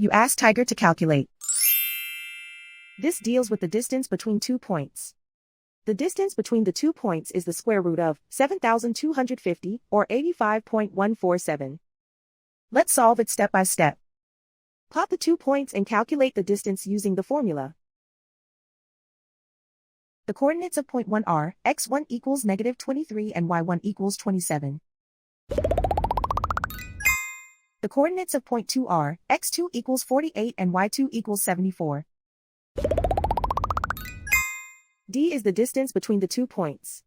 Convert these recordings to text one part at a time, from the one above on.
You ask Tiger to calculate. This deals with the distance between 2 points. The distance between the 2 points is the square root of 7,250, or 85.147. Let's solve it step by step. Plot the 2 points and calculate the distance using the formula. The coordinates of point 1 are x1 equals -23 and y1 equals 27. The coordinates of point 2 are x2 equals 48 and y2 equals 74. D is the distance between the 2 points.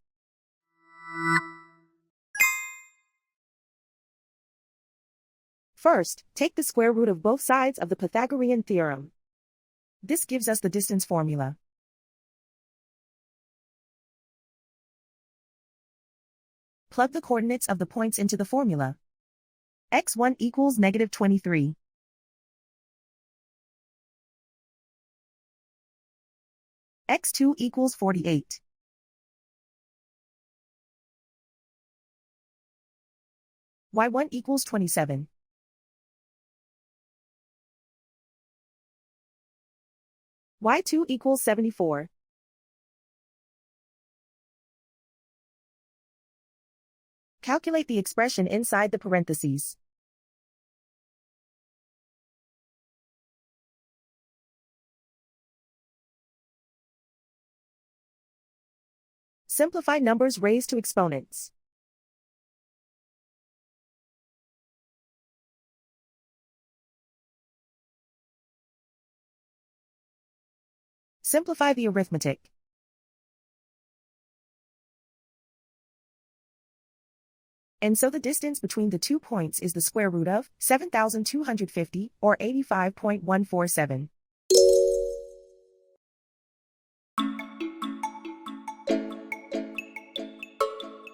First, take the square root of both sides of the Pythagorean theorem. This gives us the distance formula. Plug the coordinates of the points into the formula. x1 equals -23. x2 equals 48. y1 equals 27. y2 equals 74. Calculate the expression inside the parentheses. Simplify numbers raised to exponents. Simplify the arithmetic. And so the distance between the 2 points is the square root of 7,250, or 85.147.